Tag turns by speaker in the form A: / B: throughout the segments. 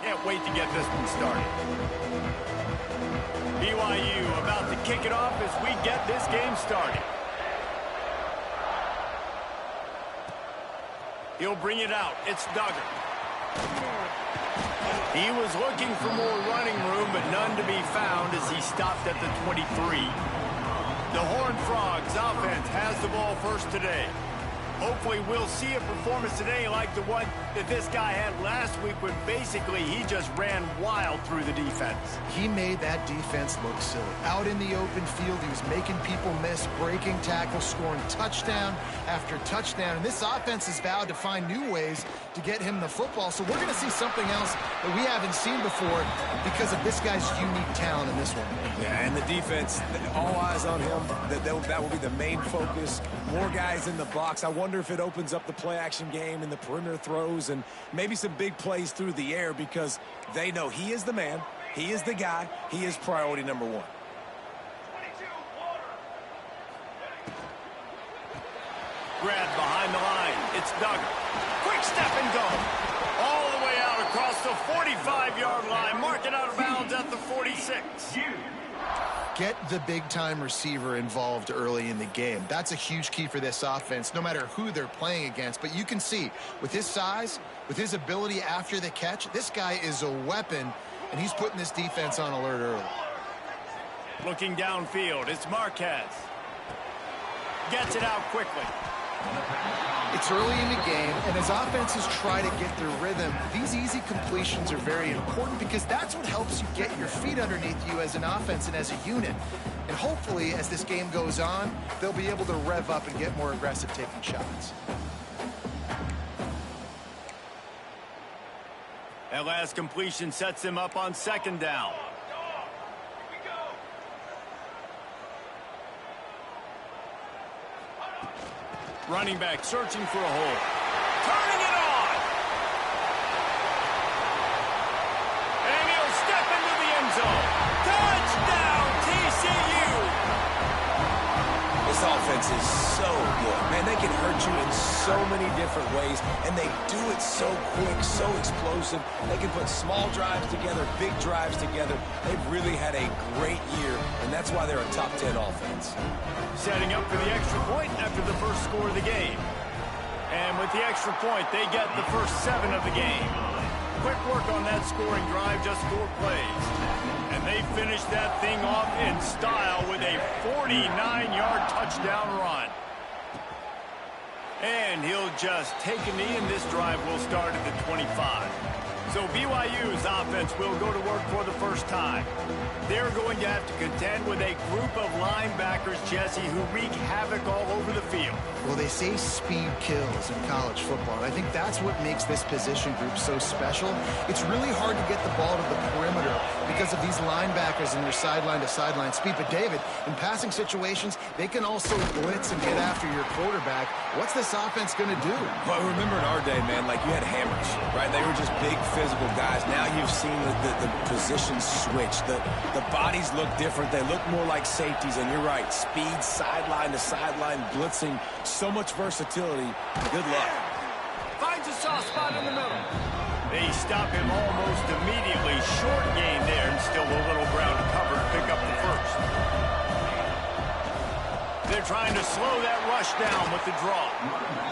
A: Can't wait to get this one started. BYU about to kick it off as we get this game started. He'll bring it out. It's Duggar. He was looking for more running room, but none to be found as he stopped at the 23. The Horned Frogs offense has the ball first today. Hopefully we'll see a performance today like the one that this guy had last week when basically he just ran wild through the defense.
B: He made that defense look silly. Out in the open field, he was making people miss, breaking tackles, scoring touchdown after touchdown. And this offense has vowed to find new ways to get him the football. So we're going to see something else that we haven't seen before because of this guy's unique talent in this one.
C: Yeah, and the defense, all eyes on him. That will be the main focus. More guys in the box. I wonder if it opens up the play-action game and the perimeter throws and maybe some big plays through the air because they know he is the man, he is the guy, he is priority number one.
A: Grab behind the line. It's Duggar. Quick step and go. All the way out across the 45-yard line. Mark it out of bounds at the 46.
B: Get the big-time receiver involved early in the game. That's a huge key for this offense, no matter who they're playing against. But you can see, with his size, with his ability after the catch, this guy is a weapon, and he's putting this defense on alert early.
A: Looking downfield, it's Marquez. Gets it out quickly.
B: It's early in the game, and as offenses try to get their rhythm, these easy completions are very important because that's what helps you get your feet underneath you as an offense and as a unit. And hopefully, as this game goes on, they'll be able to rev up and get more aggressive taking shots.
A: That last completion sets him up on second down. Running back searching for a hole. Turning it on! And he'll step into the end zone. Touchdown, TCU!
C: This offense is so good. Man, they can hurt you in so many different ways, and they do it so quick, so explosive. They can put small drives together, big drives together. They've really had a great year, and that's why they're a top 10 offense.
A: Setting up for the extra point after the first score of the game. And with the extra point, they get the first 7 of the game. Quick work on that scoring drive, just 4 plays. And they finish that thing off in style with a 49-yard touchdown run. And he'll just take a knee, and this drive will start at the 25. So BYU's offense will go to work for the first time. They're going to have to contend with a group of linebackers, Jesse, who wreak havoc all over the field.
B: Well, they say speed kills in college football, and I think that's what makes this position group so special. It's really hard to get the ball to the perimeter because of these linebackers and their sideline-to-sideline speed. But, David, in passing situations, they can also blitz and get after your quarterback. What's this offense going to do?
C: Well, remember in our day, man, like you had hammers, right? They were just big physical guys. Now you've seen the positions switch. The bodies look different. They look more like safeties, and you're right. Speed, sideline to sideline, blitzing, so much versatility. Good luck.
A: Finds a soft spot in the middle. They stop him almost immediately. Short gain there, and still a little ground to cover to pick up the first. They're trying to slow that rush down with the draw.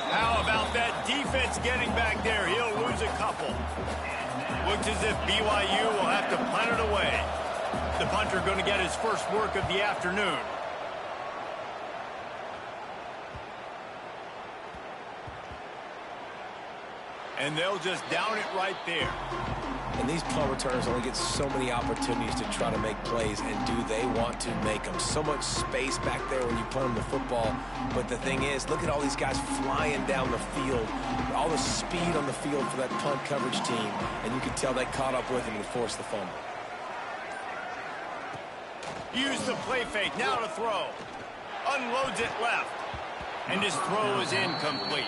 A: How about that defense getting back there? He'll lose a couple. Looks as if BYU will have to punt it away. The punter going to get his first work of the afternoon. And they'll just down it right there.
C: And these punt returners only get so many opportunities to try to make plays, and do they want to make them? So much space back there when you punt them the football. But the thing is, look at all these guys flying down the field, all the speed on the field for that punt coverage team, and you can tell they caught up with him and forced the fumble.
A: Use the play fake, now to throw. Unloads it left. And his throw is incomplete.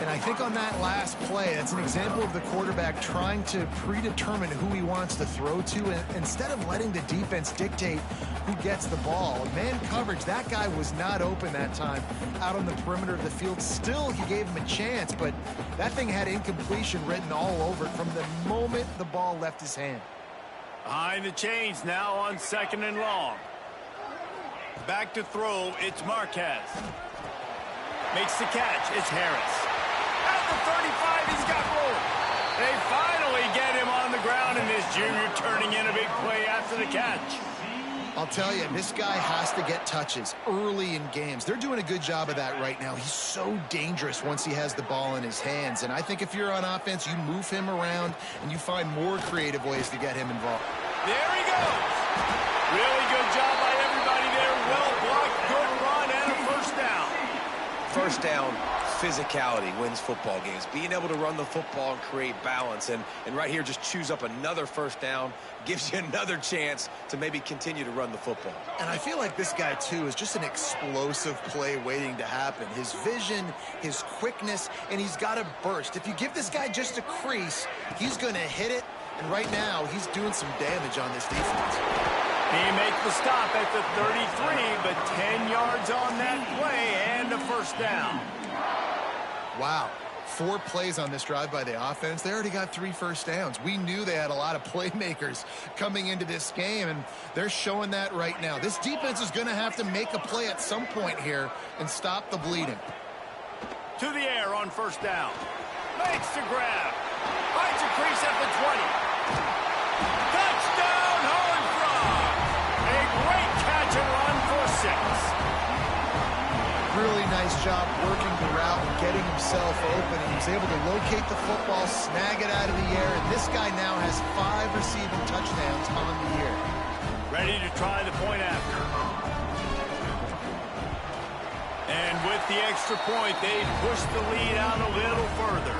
B: And I think on that last play, that's an example of the quarterback trying to predetermine who he wants to throw to, and instead of letting the defense dictate who gets the ball. Man coverage, that guy was not open that time out on the perimeter of the field. Still, he gave him a chance, but that thing had incompletion written all over it from the moment the ball left his hand.
A: Behind the chains now on 2nd and long. Back to throw, it's Marquez. Makes the catch, it's Harris. At the 35, he's got room. They finally get him on the ground, and this junior turning in a big play after the catch.
B: I'll tell you, this guy has to get touches early in games. They're doing a good job of that right now. He's so dangerous once he has the ball in his hands. And I think if you're on offense, you move him around and you find more creative ways to get him involved.
A: There he goes. Really good job by everybody there. Well blocked, good run, and a first down.
C: First down, physicality wins football games. Being able to run the football and create balance. And right here, just choose up another first down. Gives you another chance to maybe continue to run the football.
B: And I feel like this guy, too, is just an explosive play waiting to happen. His vision, his quickness, and he's got a burst. If you give this guy just a crease, he's going to hit it. And right now, he's doing some damage on this defense.
A: He makes the stop at the 33, but 10 yards on that play and a first down.
B: Wow. 4 plays on this drive by the offense. They already got 3 first downs. We knew they had a lot of playmakers coming into this game, and they're showing that right now. This defense is going to have to make a play at some point here and stop the bleeding.
A: To the air on first down. Makes the grab. Finds a crease at the 20. Touchdown, Horned Frog. A great catch and run for 6.
B: Really nice job working the route and getting himself open. He was able to locate the football, snag it out of the air, and this guy now has 5 receiving touchdowns on the year.
A: Ready to try the point after. And with the extra point, they push the lead out a little further.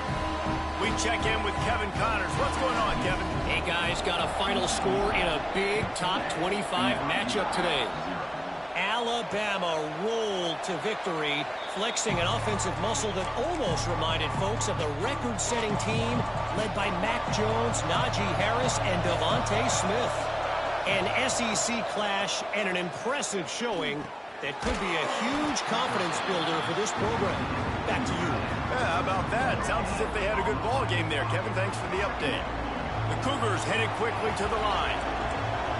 A: We check in with Kevin Connors. What's going on, Kevin?
D: Hey, guys, got a final score in a big top 25 matchup today. Alabama rolled to victory, flexing an offensive muscle that almost reminded folks of the record-setting team led by Mac Jones, Najee Harris, and Devontae Smith. An SEC clash and an impressive showing that could be a huge confidence builder for this program. Back to you.
A: Yeah, how about that? Sounds as if they had a good ball game there. Kevin, thanks for the update. The Cougars headed quickly to the line.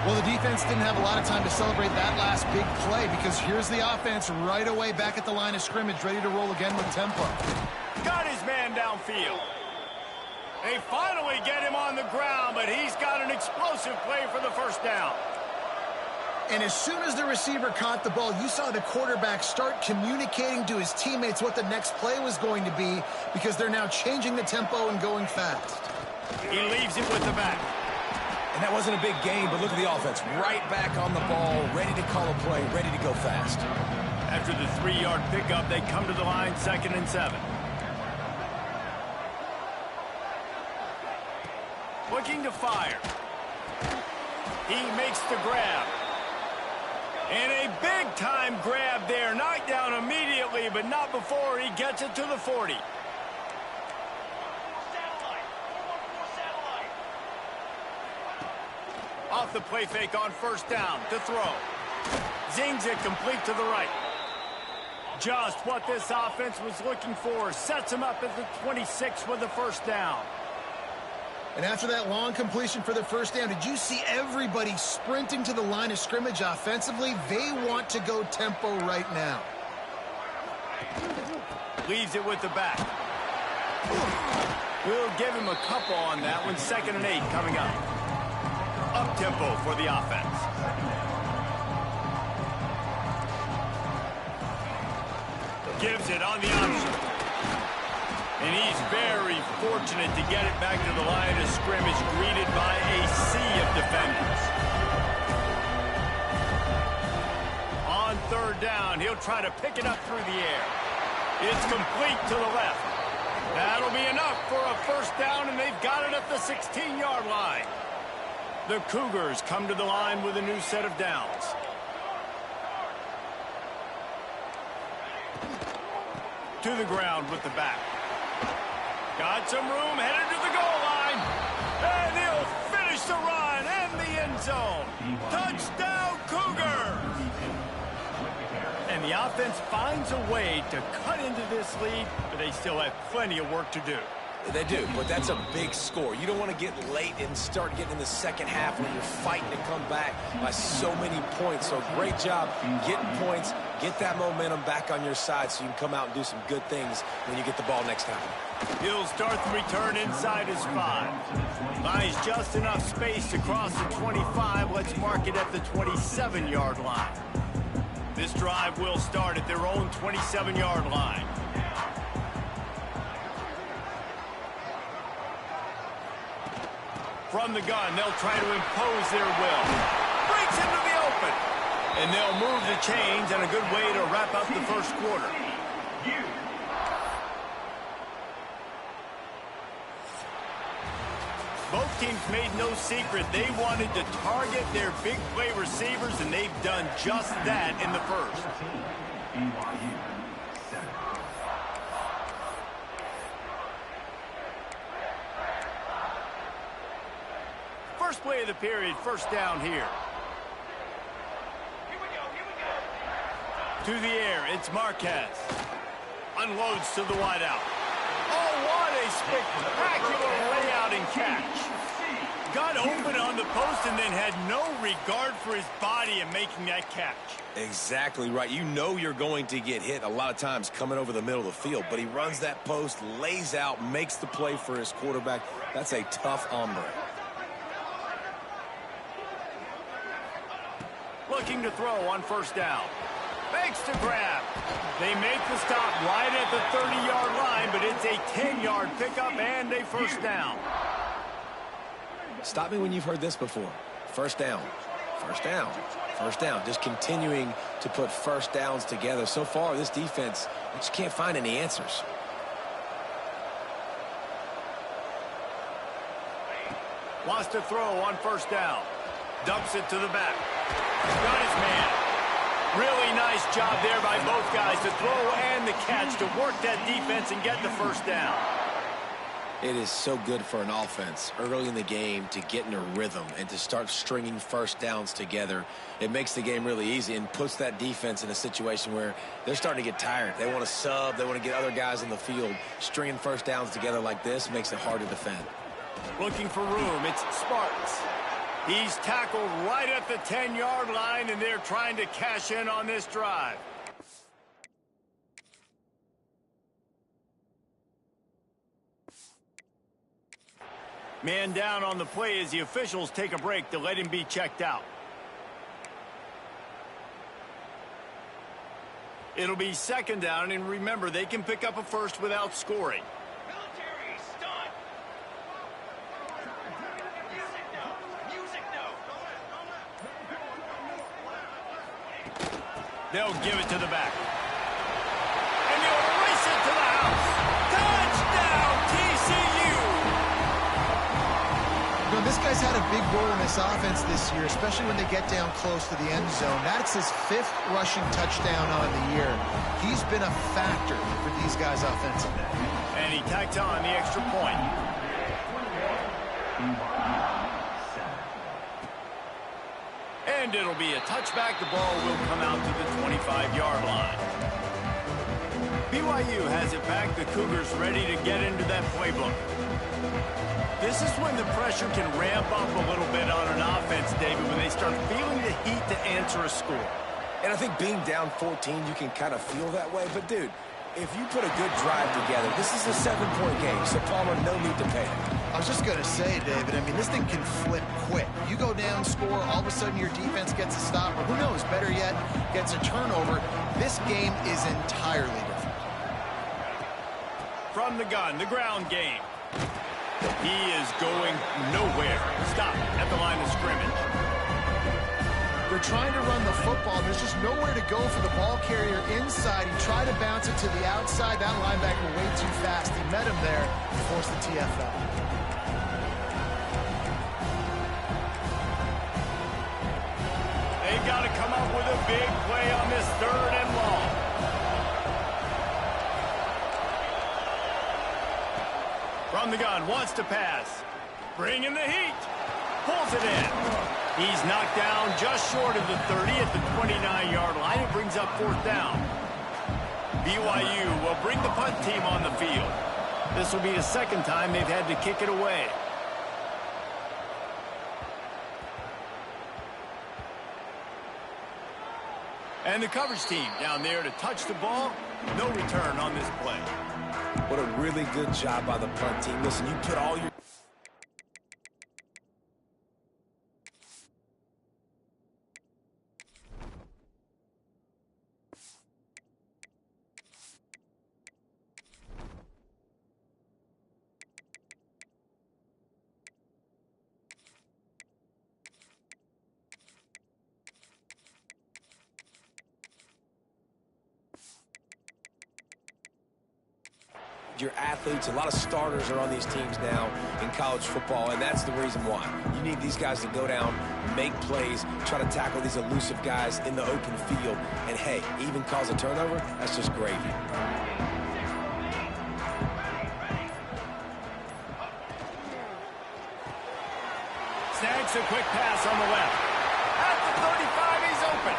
B: Well, the defense didn't have a lot of time to celebrate that last big play because here's the offense right away back at the line of scrimmage, ready to roll again with tempo.
A: Got his man downfield. They finally get him on the ground, but he's got an explosive play for the first down.
B: And as soon as the receiver caught the ball, you saw the quarterback start communicating to his teammates what the next play was going to be because they're now changing the tempo and going fast.
A: He leaves it with the back.
C: And that wasn't a big gain, but look at the offense. Right back on the ball, ready to call a play, ready to go fast.
A: After the 3-yard pickup, they come to the line, 2nd and 7. Looking to fire. He makes the grab. And a big-time grab there. Knocked down immediately, but not before he gets it to the 40. Off the play fake on first down to throw. Zings it complete to the right. Just what this offense was looking for. Sets him up at the 26 with the first down.
B: And after that long completion for the first down, did you see everybody sprinting to the line of scrimmage offensively? They want to go tempo right now.
A: Leaves it with the back. We'll give him a couple on that one. 2nd and 8 coming up. Up-tempo for the offense. Gives it on the option. And he's very fortunate to get it back to the line of scrimmage, greeted by a sea of defenders. On 3rd down, he'll try to pick it up through the air. It's complete to the left. That'll be enough for a first down, and they've got it at the 16-yard line. The Cougars come to the line with a new set of downs. To the ground with the back. Got some room, headed to the goal line. And he'll finish the run and the end zone. Touchdown, Cougars! And the offense finds a way to cut into this lead, but they still have plenty of work to do.
C: They do, but that's a big score. You don't want to get late and start getting in the second half when you're fighting to come back by so many points. So great job getting points, get that momentum back on your side so you can come out and do some good things when you get the ball next time.
A: He'll start the return inside his 5. Buys just enough space to cross the 25. Let's mark it at the 27-yard line. This drive will start at their own 27-yard line. From the gun, they'll try to impose their will. Breaks into the open. And they'll move the chains, and a good way to wrap up the first quarter. Both teams made no secret they wanted to target their big play receivers, and they've done just that in the first. First play of the period, first down here. To the air, it's Marquez. Unloads to the wideout. Oh, what a spectacular layout and catch. Got open on the post and then had no regard for his body in making that catch.
C: Exactly right. You know you're going to get hit a lot of times coming over the middle of the field, but he runs that post, lays out, makes the play for his quarterback. That's a tough hombre.
A: Looking to throw on first down. Makes the grab. They make the stop right at the 30-yard line, but it's a 10-yard pickup and a first down.
C: Stop me when you've heard this before. First down, first down, first down. Just continuing to put first downs together. So far, this defense, I just can't find any answers.
A: Wants to throw on first down. Dumps it to the back. Got his man. Really nice job there by both guys to throw and the catch to work that defense and get the first down.
C: It is so good for an offense early in the game to get in a rhythm and to start stringing first downs together. It makes the game really easy and puts that defense in a situation where they're starting to get tired. They want to sub. They want to get other guys in the field. Stringing first downs together like this makes it hard to defend.
A: Looking for room. It's Sparks. He's tackled right at the 10-yard line, and they're trying to cash in on this drive. Man down on the play as the officials take a break to let him be checked out. It'll be second down, and remember, they can pick up a first without scoring. They'll give it to the back. And they'll race it to the house. Touchdown, TCU!
B: You know, this guy's had a big role in this offense this year, especially when they get down close to the end zone. That's his 5th rushing touchdown on the year. He's been a factor for these guys offensively.
A: And he tacked on the extra point. And it'll be a touchback. The ball will come out to the 25-yard line. BYU has it back. The Cougars ready to get into that playbook. This is when the pressure can ramp up a little bit on an offense, David, when they start feeling the heat to answer a score.
C: And I think being down 14, you can kind of feel that way. But, dude, if you put a good drive together, this is a 7-point game. So, Palmer, no need to panic.
B: I was just going to say, David, I mean, this thing can flip quick. You go down, score, all of a sudden your defense gets a stop, or who knows, better yet, gets a turnover. This game is entirely different.
A: From the gun, the ground game. He is going nowhere. Stop at the line of scrimmage.
B: They're trying to run the football. There's just nowhere to go for the ball carrier inside. He tried to bounce it to the outside. That linebacker way too fast. He met him there and forced the TFL.
A: They've got to come up with a big play on this 3rd and long. From the gun, wants to pass. Bringing the heat. Pulls it in. He's knocked down just short of the 30 at the 29-yard line. It brings up fourth down. BYU will bring the punt team on the field. This will be the second time they've had to kick it away. And the coverage team down there to touch the ball. No return on this play.
C: What a really good job by the punt team. Listen, you put all your... your athletes. A lot of starters are on these teams now in college football, and that's the reason why. You need these guys to go down, make plays, try to tackle these elusive guys in the open field, and hey, even cause a turnover, that's just gravy.
A: Snags a quick pass on the left. At the 35, he's open.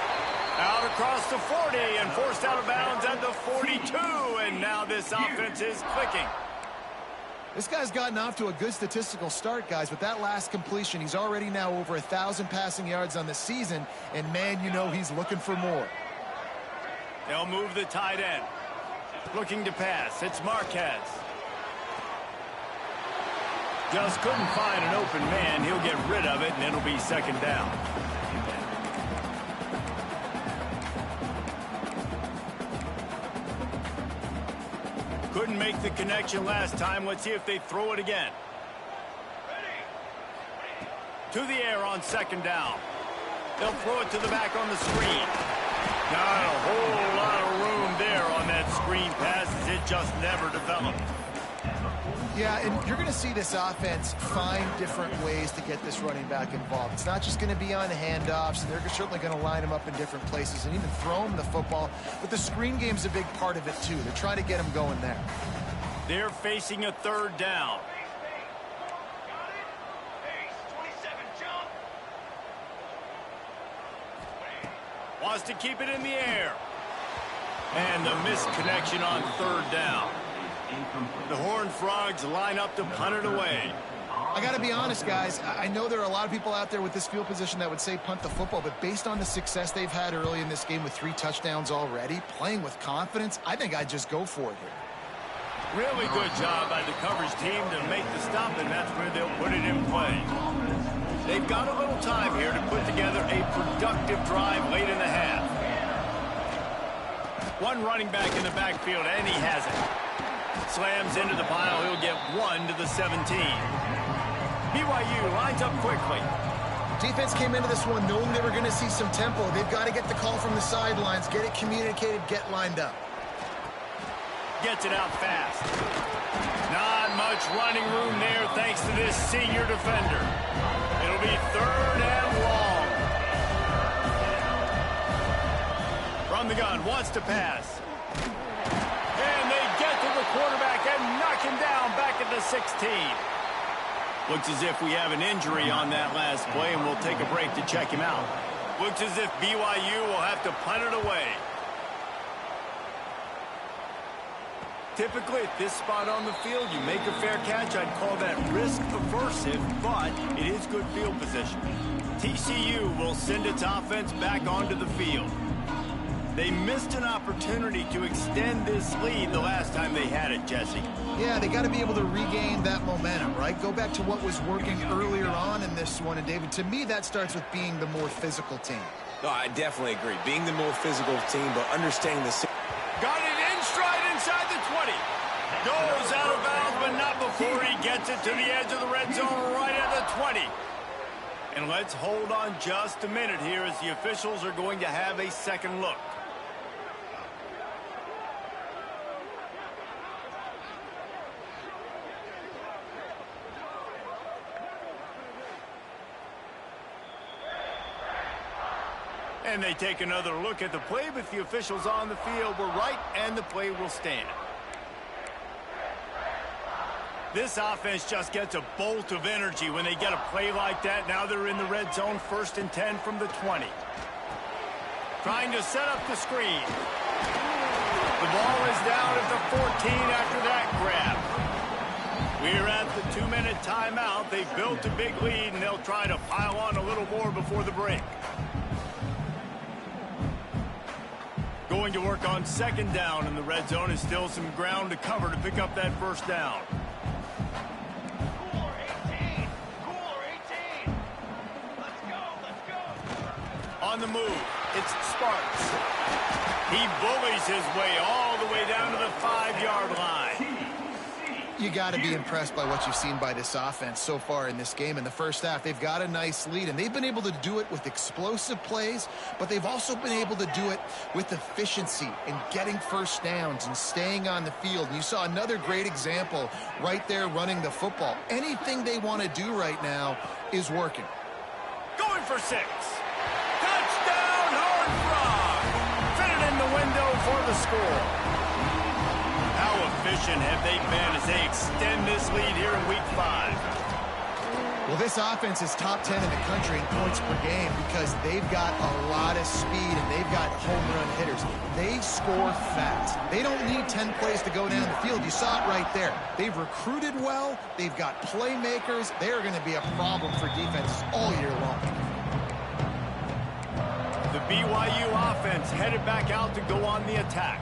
A: Out across the 40 and forced out of bounds at the 42. And now this offense is clicking.
B: This guy's gotten off to a good statistical start, guys. With that last completion, he's already now over 1,000 passing yards on the season. And, man, you know he's looking for more.
A: They'll move the tight end. Looking to pass. It's Marquez. Just couldn't find an open man. He'll get rid of it, and it'll be second down. Couldn't make the connection last time. Let's see if they throw it again. To the air on second down. They'll throw it to the back on the screen. Not a whole lot of room there on that screen pass as it just never developed.
B: Yeah, and you're going to see this offense find different ways to get this running back involved. It's not just going to be on handoffs. They're certainly going to line him up in different places and even throw him the football. But the screen game's a big part of it, too. They're trying to get him going there.
A: They're facing a third down. Wants to keep it in the air. And the misconnection on third down. The Horned Frogs line up to punt it away.
B: I got to be honest, guys. I know there are a lot of people out there with this field position that would say punt the football, but based on the success they've had early in this game with 3 touchdowns already, playing with confidence, I think I'd just go for it here.
A: Really good job by the coverage team to make the stop, and that's where they'll put it in play. They've got a little time here to put together a productive drive late in the half. One running back in the backfield, and he has it. Slams into the pile. He'll get 1 to the 17. BYU lines up quickly.
B: Defense came into this one knowing they were going to see some tempo. They've got to get the call from the sidelines, get it communicated, get lined up.
A: Gets it out fast. Not much running room there thanks to this senior defender. It'll be third and long. From the gun, wants to pass. And they get to the quarterback and knock him down back at the 16. Looks as if we have an injury on that last play, and we'll take a break to check him out. Looks as if BYU will have to punt it away. Typically at this spot on the field, you make a fair catch. I'd call that risk aversive, but it is good field position. TCU will send its offense back onto the field. They missed an opportunity to extend this lead the last time they had it, Jesse.
B: Yeah, they got to be able to regain that momentum, right? Go back to what was working earlier on in this one. And, David, to me, that starts with being the more physical team.
C: No, I definitely agree. Being the more physical team, but understanding the...
A: Got it in stride inside the 20. Goes out of bounds, but not before he gets it to the edge of the red zone right at the 20. And let's hold on just a minute here as the officials are going to have a second look. And they take another look at the play, but the officials on the field were right, and the play will stand. This offense just gets a bolt of energy when they get a play like that. Now they're in the red zone, 1st and 10 from the 20. Trying to set up the screen. The ball is down at the 14 after that grab. We're at the 2-minute timeout. They've built a big lead, and they'll try to pile on a little more before the break. Going to work on 2nd down in the red zone. Is still some ground to cover to pick up that 1st down. On the move, it's Sparks. He bullies his way all the way down to the 5-yard line.
B: You got to be impressed by what you've seen by this offense so far in this game. In the first half, they've got a nice lead, and they've been able to do it with explosive plays, but they've also been able to do it with efficiency and getting 1st downs and staying on the field. And you saw another great example right there running the football. Anything they want to do right now is working.
A: Going for 6. Touchdown, Horned Frog! Fitted in the window for the score. How efficient have they been as they extend this lead here in Week 5?
B: Well, this offense is top 10 in the country in points per game because they've got a lot of speed and they've got home run hitters. They score fast. They don't need 10 plays to go down the field. You saw it right there. They've recruited well. They've got playmakers. They're going to be a problem for defenses all year long.
A: The BYU offense headed back out to go on the attack.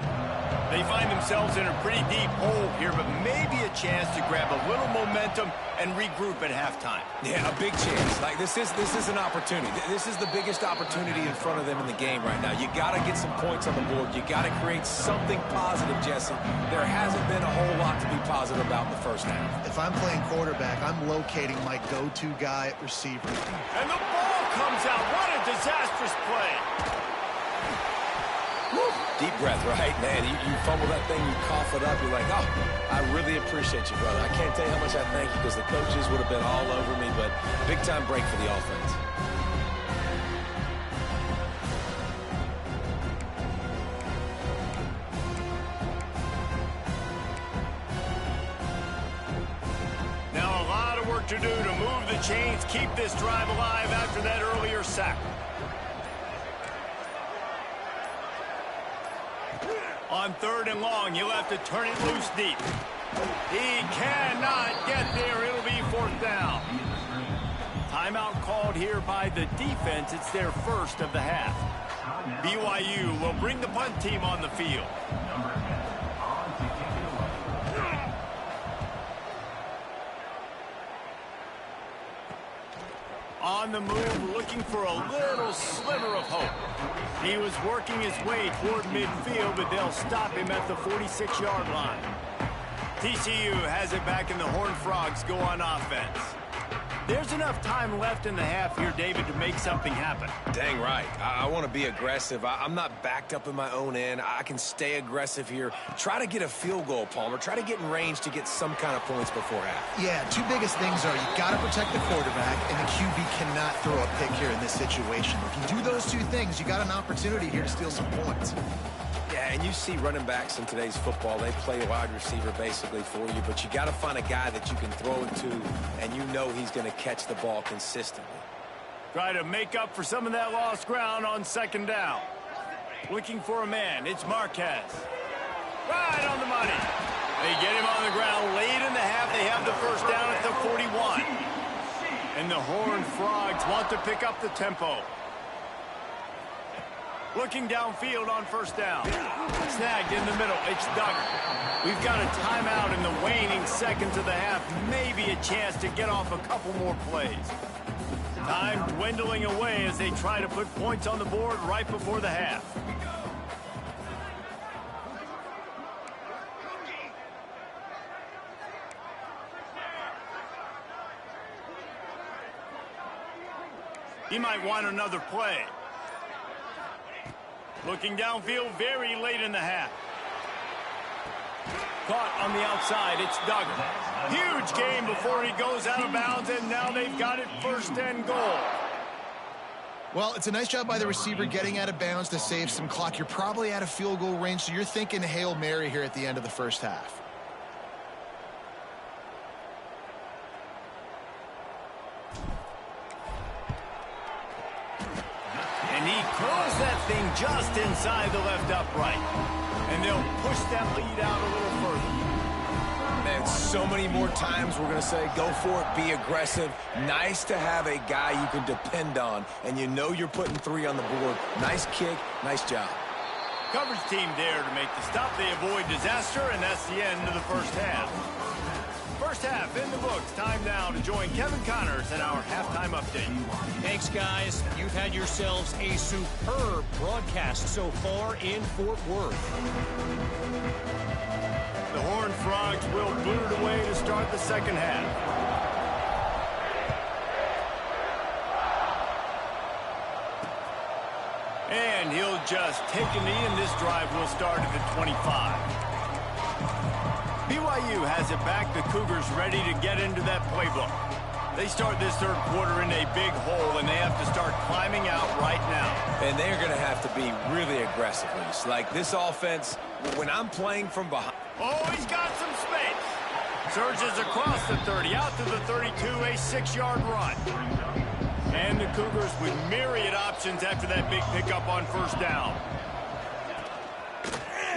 A: They find themselves in a pretty deep hole here, but maybe a chance to grab a little momentum and regroup at halftime.
C: Yeah, a big chance. Like this is an opportunity. This is the biggest opportunity in front of them in the game right now. You got to get some points on the board. You got to create something positive, Jesse. There hasn't been a whole lot to be positive about in the first half.
B: If I'm playing quarterback, I'm locating my go-to guy at receiver.
A: And the ball comes out. What a disastrous play.
C: Deep breath, right? Man, you fumble that thing, you cough it up, you're like, oh, I really appreciate you, brother. I can't tell you how much I thank you because the coaches would have been all over me, but big-time break for the offense.
A: Now a lot of work to do to move the chains, keep this drive alive after that earlier sack. On 3rd and long, he'll have to turn it loose deep. He cannot get there. It'll be 4th down. Timeout called here by the defense. It's their 1st of the half. BYU will bring the punt team on the field. On the move, looking for a little sliver of hope. He was working his way toward midfield, but they'll stop him at the 46-yard line. TCU has it back, and the Horned Frogs go on offense. There's enough time left in the half here, David, to make something happen.
C: Dang right. I want to be aggressive. I'm not backed up in my own end. I can stay aggressive here. Try to get a field goal, Palmer. Try to get in range to get some kind of points before half.
B: Yeah, 2 biggest things are you got to protect the quarterback, and the QB cannot throw a pick here in this situation. If you do those 2 things, you got an opportunity here to steal some points.
C: Yeah, and you see running backs in today's football, they play a wide receiver basically for you, but you got to find a guy that you can throw it to, and you know he's going to catch the ball consistently.
A: Try to make up for some of that lost ground on 2nd down. Looking for a man. It's Marquez. Right on the money. They get him on the ground late in the half. They have the 1st down at the 41. And the Horned Frogs want to pick up the tempo. Looking downfield on 1st down. Snagged in the middle. It's Duggar. We've got a timeout in the waning seconds of the half. Maybe a chance to get off a couple more plays. Time dwindling away as they try to put points on the board right before the half. He might want another play. Looking downfield very late in the half. Caught on the outside. It's Duggar. Huge game before he goes out of bounds, and now they've got it 1st and goal.
B: Well, it's a nice job by the receiver getting out of bounds to save some clock. You're probably out of field goal range, so you're thinking Hail Mary here at the end of the 1st half.
A: Throws that thing just inside the left upright. And they'll push that lead out a little further.
C: And so many more times we're going to say, go for it, be aggressive. Nice to have a guy you can depend on, and you know you're putting 3 on the board. Nice kick, nice job.
A: Coverage team there to make the stop. They avoid disaster, and that's the end of the first half. First half in the books. Time now to join Kevin Connors in our halftime update.
D: Thanks, guys. You've had yourselves a superb broadcast so far in Fort Worth.
A: The Horned Frogs will boot it away to start the second half. And he'll just take a knee, and this drive will start at the 25. BYU has it back. The Cougars ready to get into that playbook. They start this third quarter in a big hole, and they have to start climbing out right now.
C: And they're going to have to be really aggressive. It's like this offense, when I'm playing from behind.
A: Oh, he's got some space. Surges across the 30, out to the 32, a 6-yard run. And the Cougars with myriad options after that big pickup on first down.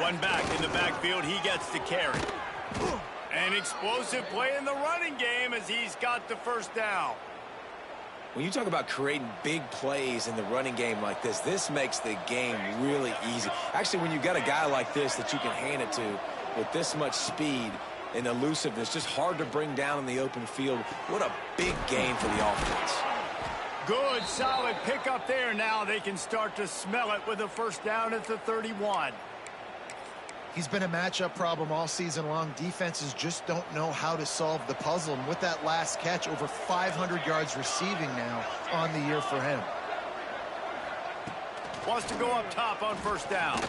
A: One back in the backfield, he gets to carry. An explosive play in the running game as he's got the first down.
C: When you talk about creating big plays in the running game like this makes the game really easy. Actually, when you got a guy like this that you can hand it to with this much speed and elusiveness, just hard to bring down in the open field. What a big game for the offense.
A: Good, solid pickup there. Now they can start to smell it with a first down at the 31.
B: He's been a matchup problem all season long. Defenses just don't know how to solve the puzzle. And with that last catch, over 500 yards receiving now on the year for him.
A: Wants to go up top on first down.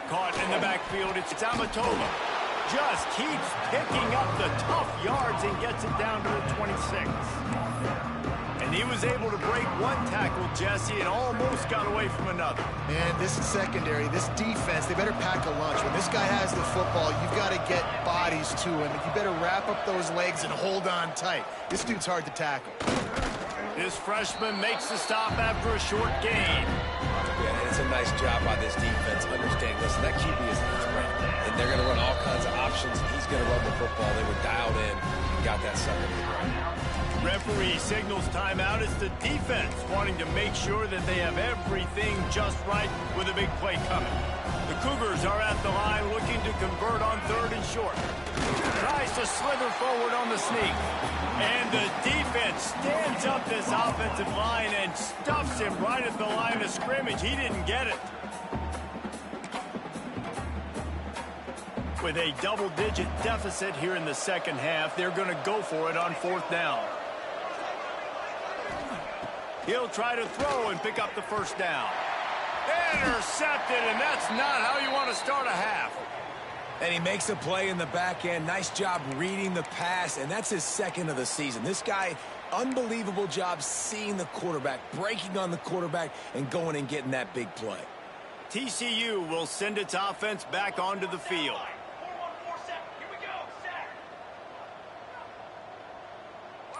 A: Caught in the backfield. It's Amatola. Just keeps picking up the tough yards and gets it down to the 26. And he was able to break one tackle, Jesse, and almost got away from another.
B: Man, this secondary, this defense, they better pack a lunch. When this guy has the football, you've got to get bodies to him. You better wrap up those legs and hold on tight. This dude's hard to tackle.
A: This freshman makes the stop after a short gain.
C: Yeah, it's a nice job by this defense. Understanding, listen, that QB is a threat. And they're going to run all kinds of options. He's going to run the football. They were dialed in and got that second right.
A: Referee signals timeout. It's the defense wanting to make sure that they have everything just right with a big play coming. The Cougars are at the line looking to convert on third and short. Tries to slither forward on the sneak. And the defense stands up this offensive line and stuffs him right at the line of scrimmage. He didn't get it. With a double-digit deficit here in the second half, they're going to go for it on fourth down. He'll try to throw and pick up the first down. Intercepted, and that's not how you want to start a half.
C: And he makes a play in the back end. Nice job reading the pass, and that's his second of the season. This guy, unbelievable job seeing the quarterback, breaking on the quarterback, and going and getting that big play.
A: TCU will send its offense back onto the field.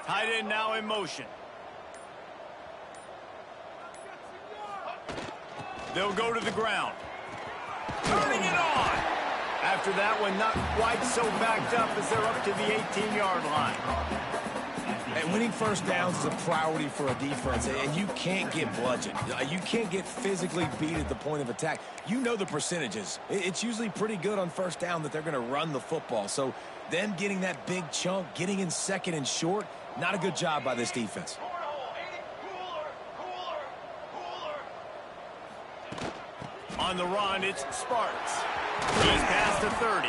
A: Tight end now in motion. They'll go to the ground. Turning it on. After that one, not quite so backed up as they're up to the 18-yard line.
C: And winning first downs is a priority for a defense, and you can't get bludgeoned. You can't get physically beat at the point of attack. You know the percentages. It's usually pretty good on first down that they're going to run the football. So them getting that big chunk, getting in second and short, not a good job by this defense.
A: On the run, it's Sparks. He's past the 30.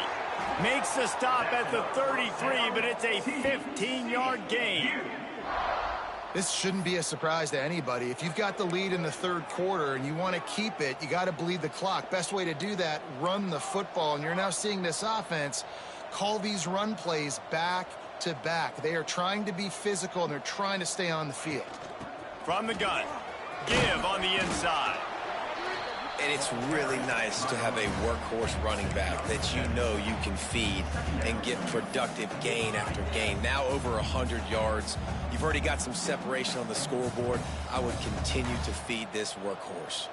A: Makes the stop at the 33, but it's a 15-yard gain.
B: This shouldn't be a surprise to anybody. If you've got the lead in the third quarter and you want to keep it, you got to bleed the clock. Best way to do that, run the football. And you're now seeing this offense call these run plays back to back. They are trying to be physical, and they're trying to stay on the field.
A: From the gun, give on the inside.
C: And it's really nice to have a workhorse running back that you know you can feed and get productive gain after gain. Now over 100 yards. You've already got some separation on the scoreboard. I would continue to feed this workhorse.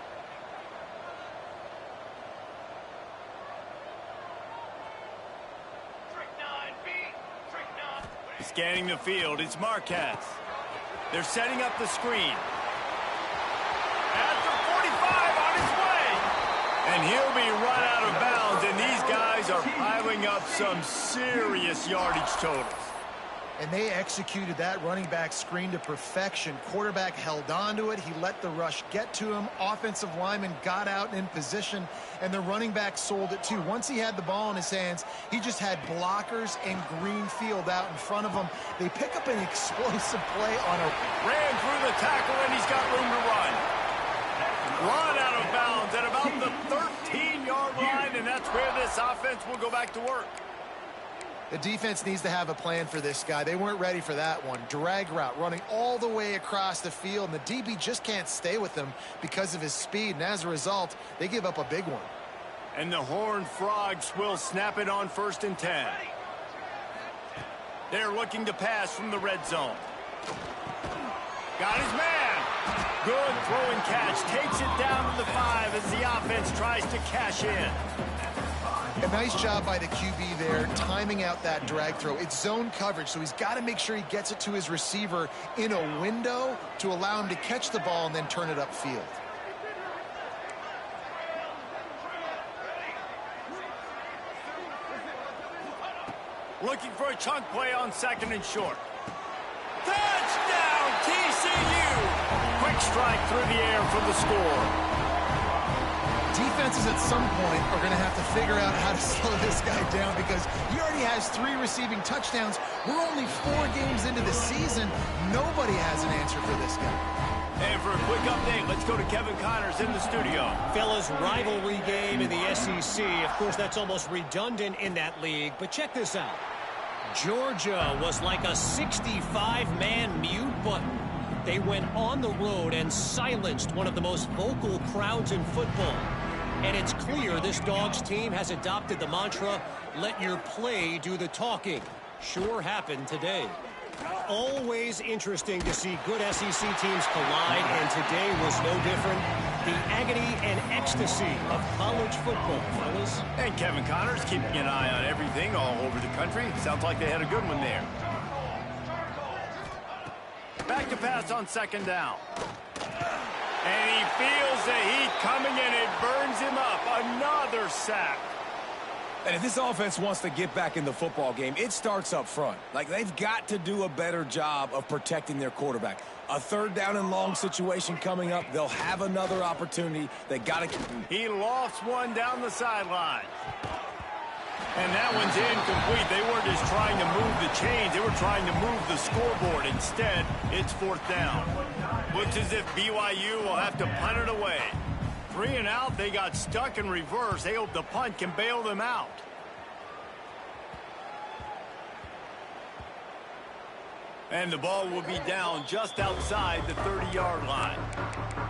A: Scanning the field, it's Marquez. They're setting up the screen. At the 45 on his way. And he'll be run out of bounds, and these guys are piling up some serious yardage totals.
B: And they executed that running back screen to perfection. Quarterback held on to it. He let the rush get to him. Offensive lineman got out in position, and the running back sold it too. Once he had the ball in his hands, he just had blockers and green field out in front of him. They pick up an explosive play on a...
A: Ran through the tackle, and he's got room to run. Run out of bounds at about the 13-yard line, and that's where this offense will go back to work.
B: The defense needs to have a plan for this guy. They weren't ready for that one. Drag route running all the way across the field, and the DB just can't stay with him because of his speed, and as a result, they give up a big one.
A: And the Horned Frogs will snap it on 1st and 10. They're looking to pass from the red zone. Got his man. Good throw and catch. Takes it down to the 5 as the offense tries to cash in.
B: A nice job by the QB there, timing out that drag throw. It's zone coverage, so he's got to make sure he gets it to his receiver in a window to allow him to catch the ball and then turn it upfield.
A: Looking for a chunk play on 2nd and short. Touchdown, TCU! Quick strike through the air for the score.
B: Defenses at some point are going to have to figure out how to slow this guy down because he already has 3 receiving touchdowns. We're only 4 games into the season. Nobody has an answer for this guy.
A: And for a quick update, let's go to Kevin Connors in the studio.
D: Fellas, rivalry game in the SEC. Of course, that's almost redundant in that league. But check this out. Georgia was like a 65-man mute button. They went on the road and silenced one of the most vocal crowds in football. And it's clear this Dogs team has adopted the mantra, let your play do the talking. Sure happened today. Always interesting to see good SEC teams collide, and today was no different. The agony and ecstasy of college football, fellas.
A: And Kevin Connors keeping an eye on everything all over the country. Sounds like they had a good one there. Back to pass on 2nd down. And he feels the heat coming in. It burns him up. Another sack.
C: And if this offense wants to get back in the football game, it starts up front. Like, they've got to do a better job of protecting their quarterback. A 3rd down and long situation coming up. They'll have another opportunity. They got to...
A: He lofts one down the sideline. And that one's incomplete. They weren't just trying to move the chains. They were trying to move the scoreboard. Instead, it's 4th down. Looks as if BYU will have to punt it away. 3 and out, they got stuck in reverse. They hope the punt can bail them out. And the ball will be down just outside the 30-yard line.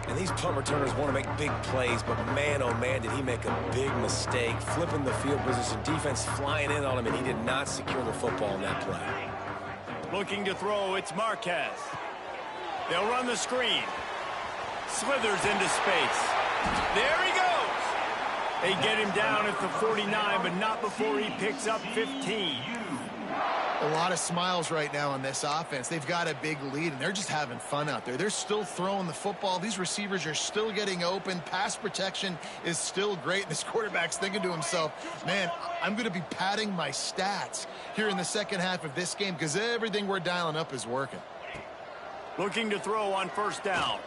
C: And these punt returners want to make big plays, but man, oh man, did he make a big mistake. Flipping the field position, defense flying in on him, and he did not secure the football in that play.
A: Looking to throw, it's Marquez. They'll run the screen. Slithers into space. There he goes. They get him down at the 49, but not before he picks up 15.
B: A lot of smiles right now on this offense. They've got a big lead, and they're just having fun out there. They're still throwing the football. These receivers are still getting open. Pass protection is still great. This quarterback's thinking to himself, man, I'm going to be padding my stats here in the second half of this game because everything we're dialing up is working.
A: Looking to throw on 1st down.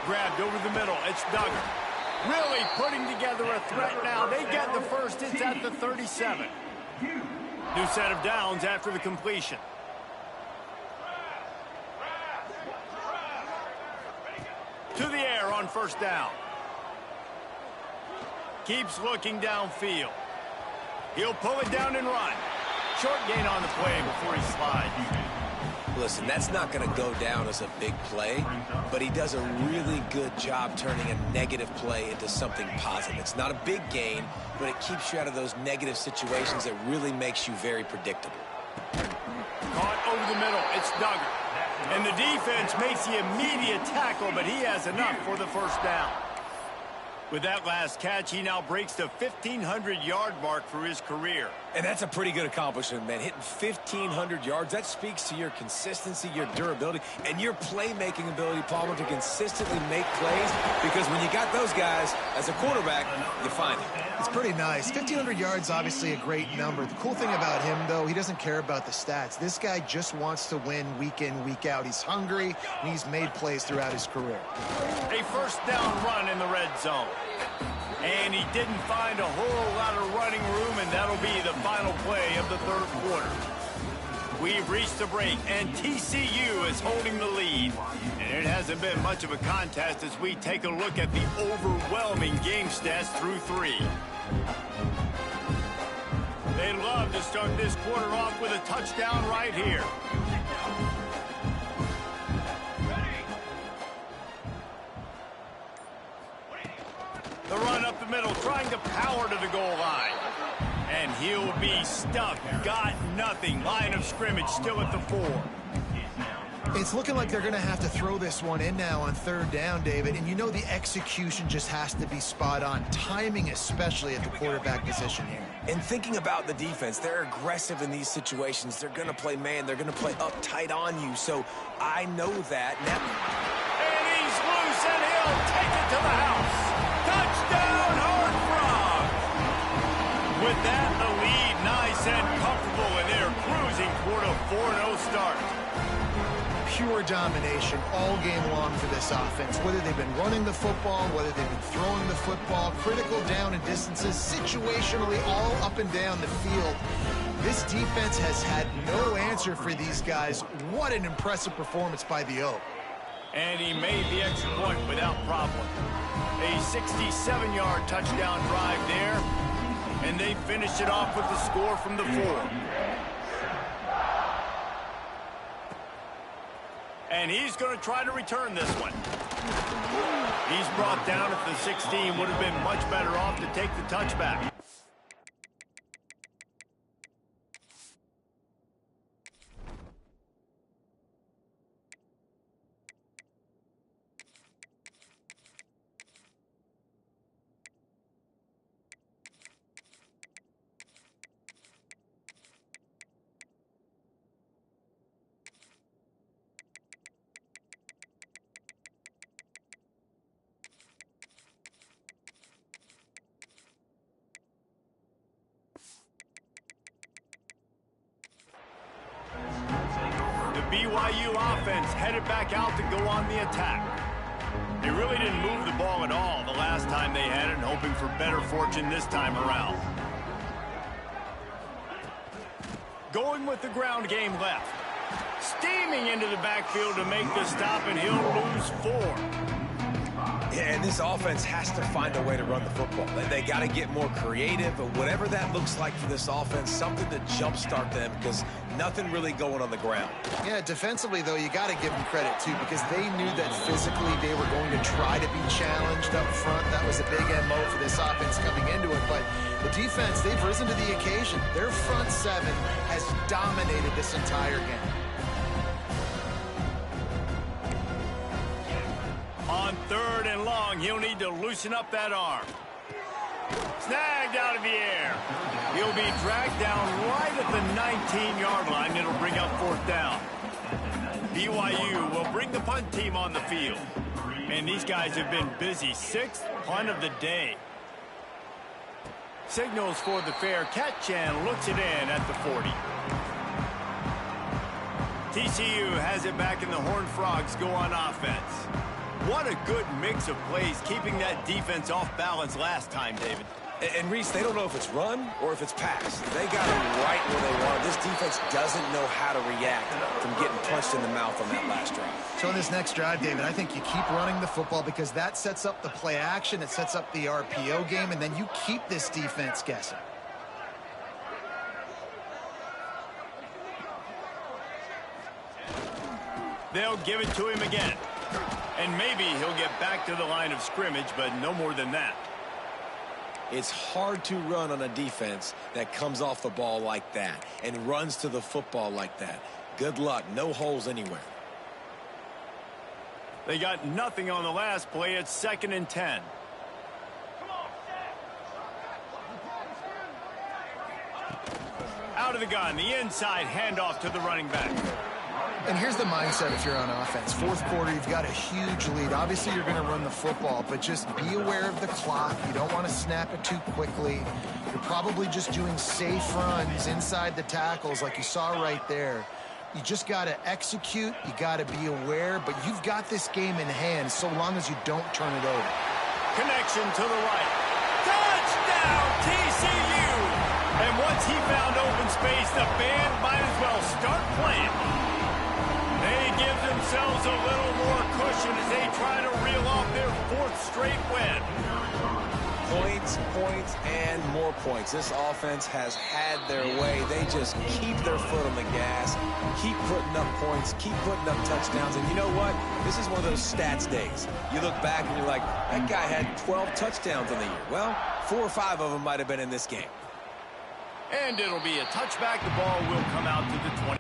A: Grabbed over the middle. It's Duggar. Really putting together a threat now. They get the first. It's at the 37. New set of downs after the completion. To the air on 1st down. Keeps looking downfield. He'll pull it down and run. Short gain on the play before he slides.
C: Listen, that's not going to go down as a big play, but he does a really good job turning a negative play into something positive. It's not a big gain, but it keeps you out of those negative situations that really makes you very predictable.
A: Caught over the middle. It's Duggar. And the defense makes the immediate tackle, but he has enough for the first down. With that last catch, he now breaks the 1,500-yard mark for his career.
C: And that's a pretty good accomplishment, man. Hitting 1,500 yards, that speaks to your consistency, your durability, and your playmaking ability, Palmer, to consistently make plays. Because when you got those guys, as a quarterback, you find it.
B: It's pretty nice. 1,500 yards, obviously a great number. The cool thing about him, though, he doesn't care about the stats. This guy just wants to win week in, week out. He's hungry, and he's made plays throughout his career.
A: A first down run in the red zone. And he didn't find a whole lot of running room, and that'll be the final play of the third quarter. We've reached the break, and TCU is holding the lead. And it hasn't been much of a contest as we take a look at the overwhelming game stats through 3. They'd love to start this quarter off with a touchdown right here. The run up the middle, trying to power to the goal line. And he'll be stuck. Got nothing. Line of scrimmage still at the 4.
B: It's looking like they're going to have to throw this one in now on third down, David. And you know the execution just has to be spot on. Timing especially at the quarterback position here.
C: And thinking about the defense, they're aggressive in these situations. They're going to play man. They're going to play up tight on you. So I know that. Now.
A: And he's loose, and he'll take it to the house. Touchdown, Horned Frogs! With that, the lead nice and comfortable, and they're cruising toward a 4-0 start.
B: Pure domination all game long for this offense. Whether they've been running the football, whether they've been throwing the football, critical down and distances, situationally all up and down the field. This defense has had no answer for these guys. What an impressive performance by the O.
A: And he made the extra point without problem. A 67-yard touchdown drive there, and they finished it off with the score from the 4. And he's going to try to return this one. He's brought down at the 16. Would have been much better off to take the touchback. BYU offense headed back out to go on the attack. They really didn't move the ball at all the last time they had it, hoping for better fortune this time around. Going with the ground game left. Steaming into the backfield to make the stop, and he'll lose 4.
C: Yeah, and this offense has to find a way to run the football. They got to get more creative, but whatever that looks like for this offense, something to jumpstart them because nothing really going on the ground.
B: Yeah, defensively, though, you got to give them credit, too, because they knew that physically they were going to try to be challenged up front. That was a big MO for this offense coming into it, but the defense, they've risen to the occasion. Their front 7 has dominated this entire game.
A: On third and long, he'll need to loosen up that arm. Snagged out of the air. He'll be dragged down right at the 19-yard line. It'll bring up fourth down. BYU will bring the punt team on the field. And these guys have been busy. 6th punt of the day. Signals for the fair catch and looks it in at the 40. TCU has it back, and the Horned Frogs go on offense. What a good mix of plays, keeping that defense off balance last time, David.
C: And Reese, they don't know if it's run or if it's pass. They got it right where they want it. This defense doesn't know how to react from getting punched in the mouth on that last drive.
B: So in this next drive, David, I think you keep running the football because that sets up the play action, it sets up the RPO game, and then you keep this defense guessing.
A: They'll give it to him again. And maybe he'll get back to the line of scrimmage, but no more than that.
C: It's hard to run on a defense that comes off the ball like that and runs to the football like that. Good luck. No holes anywhere.
A: They got nothing on the last play. It's 2nd and 10. Out of the gun, the inside handoff to the running back.
B: And here's the mindset if you're on offense. Fourth quarter, you've got a huge lead. Obviously, you're going to run the football, but just be aware of the clock. You don't want to snap it too quickly. You're probably just doing safe runs inside the tackles like you saw right there. You just got to execute. You got to be aware, but you've got this game in hand so long as you don't turn it over.
A: Connection to the right. Touchdown, TCU! And once he found open space, the band might as well start playing. They give themselves a little more cushion as they try to reel off their 4th straight win.
C: Points, points, and more points. This offense has had their way. They just keep their foot on the gas, keep putting up points, keep putting up touchdowns. And you know what? This is one of those stats days. You look back and you're like, that guy had 12 touchdowns in the year. Well, 4 or 5 of them might have been in this game.
A: And it'll be a touchback. The ball will come out to the 20.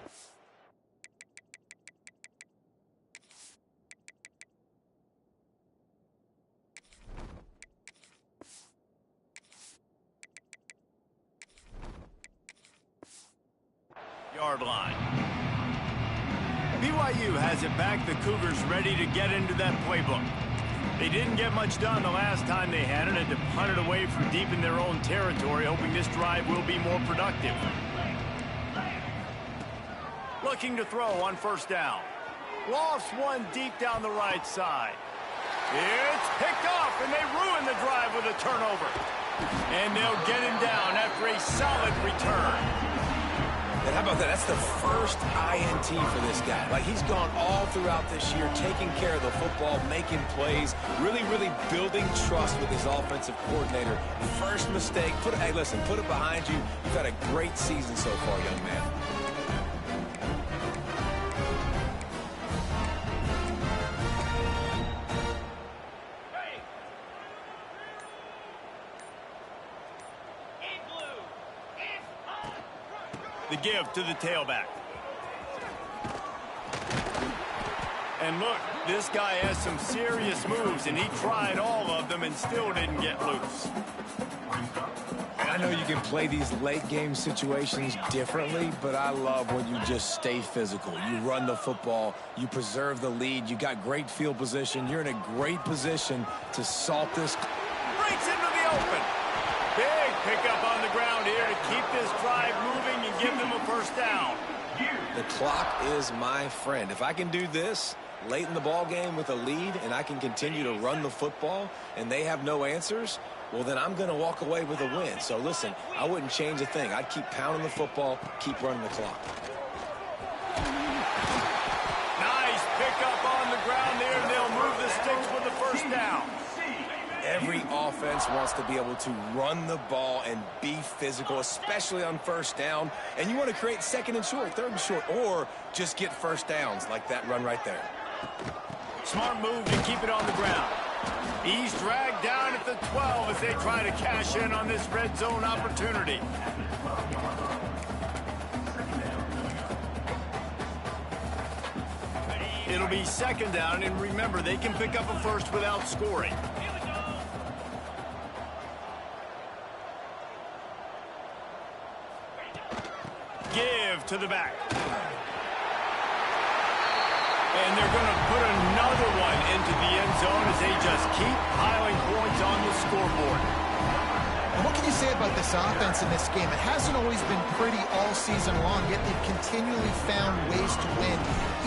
A: Yard line. BYU has it back. The Cougars ready to get into that playbook. They didn't get much done the last time they had it, and to punt it away from deep in their own territory, hoping this drive will be more productive. Looking to throw on 1st down. Lofts one deep down the right side. It's picked off, and they ruin the drive with a turnover. And they'll get him down after a solid return.
C: And how about that? That's the first INT for this guy. Like, he's gone all throughout this year, taking care of the football, making plays, really, really building trust with his offensive coordinator. First mistake. Hey, listen, put it behind you. You've had a great season so far, young man.
A: The give to the tailback. And look, this guy has some serious moves, and he tried all of them and still didn't get loose.
C: I know you can play these late game situations differently, but I love when you just stay physical. You run the football, you preserve the lead, you got great field position, you're in a great position to salt this.
A: Breaks into the open. Big pickup on the ground here to keep this drive moving and give them a 1st down.
C: The clock is my friend. If I can do this late in the ball game with a lead and I can continue to run the football and they have no answers, well, then I'm going to walk away with a win. So listen, I wouldn't change a thing. I'd keep pounding the football, keep running the clock.
A: Nice pickup on the ground there, and they'll move the sticks with the 1st down.
C: Every offense wants to be able to run the ball and be physical, especially on 1st down. And you want to create 2nd and short, 3rd and short, or just get 1st downs like that run right there.
A: Smart move to keep it on the ground. He's dragged down at the 12 as they try to cash in on this red zone opportunity. It'll be 2nd down, and remember, they can pick up a 1st without scoring. Give to the back. And they're going to put another one into the end zone as they just keep piling points on the scoreboard.
B: And what can you say about this offense in this game? It hasn't always been pretty all season long, yet they've continually found ways to win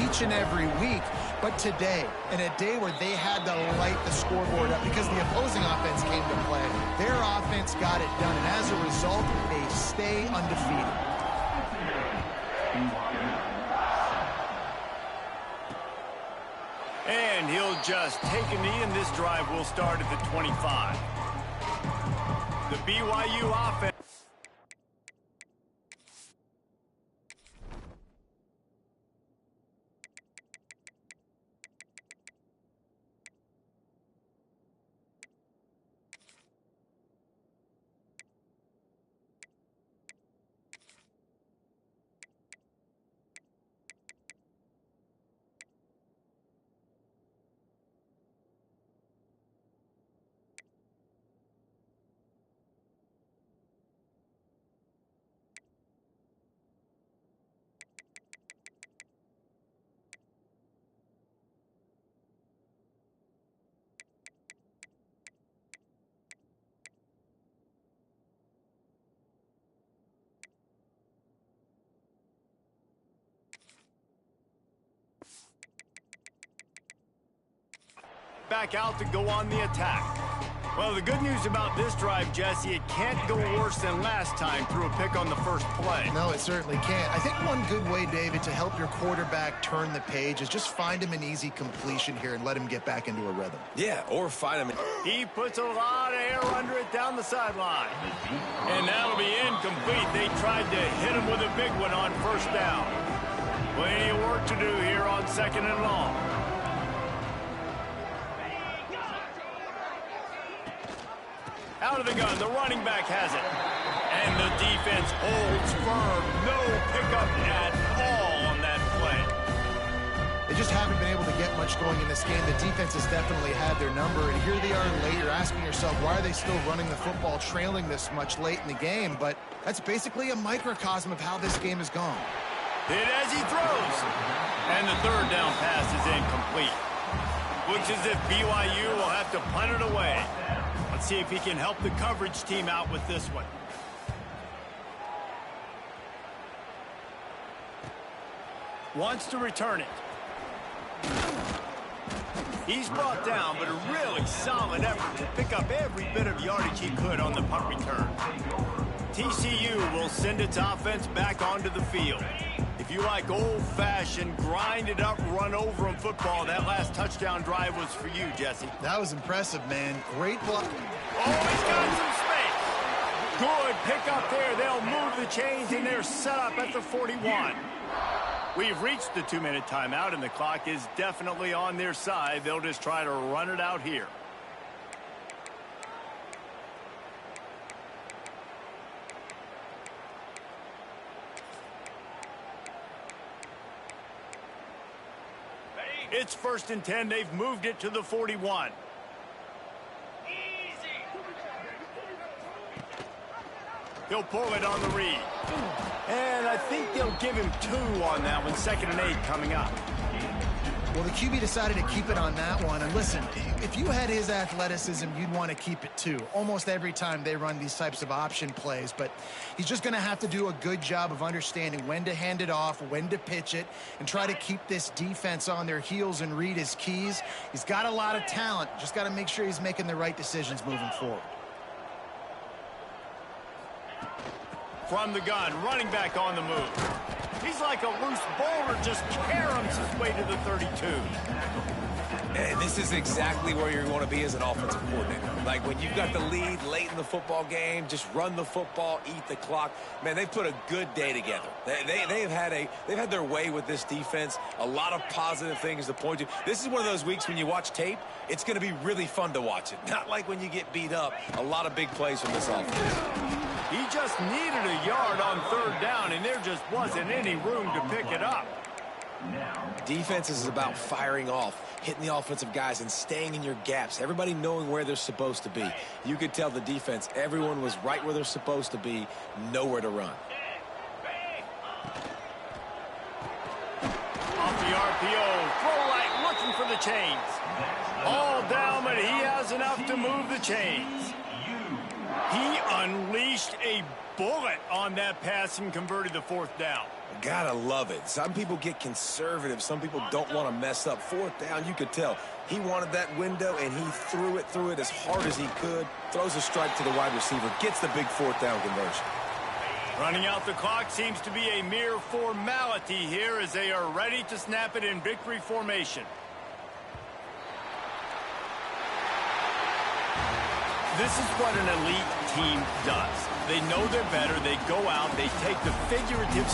B: each and every week. But today, in a day where they had to light the scoreboard up because the opposing offense came to play, their offense got it done. And as a result, they stay undefeated.
A: And he'll just take a knee, and this drive will start at the 25. The BYU offense. back out to go on the attack. Well, the good news about this drive, Jesse, it can't go worse than last time through a pick on the first play.
B: No, it certainly can't. I think one good way, David, to help your quarterback turn the page is just find him an easy completion here and let him get back into a rhythm.
C: Yeah, or find him.
A: He puts a lot of air under it down the sideline. And that'll be incomplete. They tried to hit him with a big one on first down. Plenty of work to do here on 2nd and long. Out of the gun, the running back has it. And the defense holds firm. No pickup at all on that play.
B: They just haven't been able to get much going in this game. The defense has definitely had their number, and here they are late. You're asking yourself, why are they still running the football, trailing this much late in the game? But that's basically a microcosm of how this game has gone.
A: Hit as he throws. And the third down pass is incomplete. Looks as if BYU will have to punt it away. Let's see if he can help the coverage team out with this one. Wants to return it. He's brought down, but a really solid effort to pick up every bit of yardage he could on the punt return. TCU will send its offense back onto the field. If you like old-fashioned, grind-it-up, run-over-'em football, that last touchdown drive was for you, Jesse.
B: That was impressive, man. Great block.
A: Oh, he's got some space. Good pick up there. They'll move the chains, and they're set up at the 41. We've reached the 2-minute timeout, and the clock is definitely on their side. They'll just try to run it out here. It's 1st and 10. They've moved it to the 41. He'll pull it on the read. And I think they'll give him 2 on that one. 2nd and 8 coming up.
B: Well, the QB decided to keep it on that one. And listen, if you had his athleticism, you'd want to keep it too. Almost every time they run these types of option plays. But he's just going to have to do a good job of understanding when to hand it off, when to pitch it, and try to keep this defense on their heels and read his keys. He's got a lot of talent. Just got to make sure he's making the right decisions moving forward.
A: From the gun, running back on the move. He's like a loose boulder, just caroms his way to the 32.
C: And this is exactly where you want to be as an offensive coordinator. Like when you've got the lead late in the football game, just run the football, eat the clock. Man, they've put a good day together. They've had their way with this defense. A lot of positive things to point to. This is one of those weeks when you watch tape, it's going to be really fun to watch it. Not like when you get beat up. A lot of big plays from this offense.
A: He just needed a yard on 3rd down, and there just wasn't any room to pick it up.
C: Defense is about firing off, hitting the offensive guys, and staying in your gaps. Everybody knowing where they're supposed to be. You could tell the defense, everyone was right where they're supposed to be, nowhere to run.
A: Off the RPO, throw right, looking for the chains. All down, but he has enough to move the chains. He unleashed a bullet on that pass and converted the 4th down.
C: Gotta love it. Some people get conservative. Some people don't want to mess up. 4th down, you could tell. He wanted that window, and he threw it as hard as he could. Throws a strike to the wide receiver. Gets the big 4th down conversion.
A: Running out the clock seems to be a mere formality here as they are ready to snap it in victory formation. This is what an elite team does. They know they're better. They go out. They take the figurative